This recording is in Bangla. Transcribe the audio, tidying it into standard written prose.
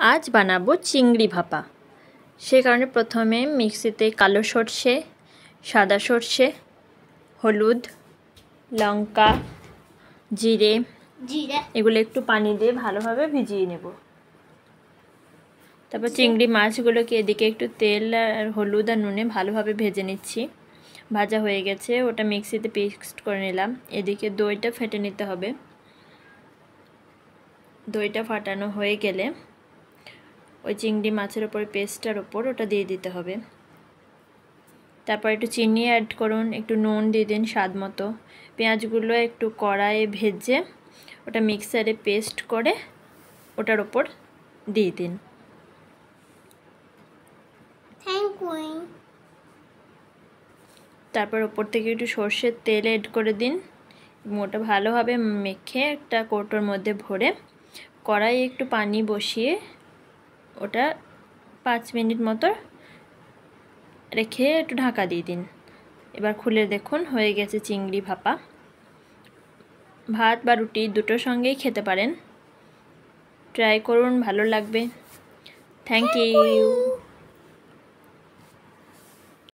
आज बानाबो चिंगड़ी भापा। से कारणे प्रथमे मिक्सिते कालो सर्षे, सादा सर्षे, हलुद, लंका, जिरे एगुलो एकटू पानी दिए भालोभाबे भिजिए नेब। तारपर चिंगड़ी माछगुलोके एदिके एकटू तेल और हलुद और नुने भालोभाबे भेजे निচ্ছি। भाजा हये गेছে, ওটা মিক্সিতে পেস্ট করে নিলাম। এদিকে দইটা ফেটে নিতে হবে। দইটা ফাটানো হয়ে গেলে ওই চিংড়ি মাছের উপরে পেস্টটার উপর ওটা দিয়ে দিতে হবে। তারপর একটু চিনি অ্যাড করুন, একটু নুন দিয়ে দিন স্বাদ মতো। পেঁয়াজগুলো একটু কড়াইয়ে ভেজে ওটা মিক্সারে পেস্ট করে ওটার উপর দিয়ে দিন। তারপর উপর থেকে একটু সর্ষের তেল অ্যাড করে দিন এবং ওটা ভালোভাবে মেখে একটা কৌটোর মধ্যে ভরে কড়াইয়ে একটু পানি বসিয়ে ওটা 5 মিনিট মতো রেখে একটু ঢাকা দিয়ে দিন। এবার খুলে দেখুন হয়ে গেছে চিংড়ি ভাপা। ভাত বা রুটি দুটোর সঙ্গেই খেতে পারেন। ট্রাই করুন, ভালো লাগবে। Thank you.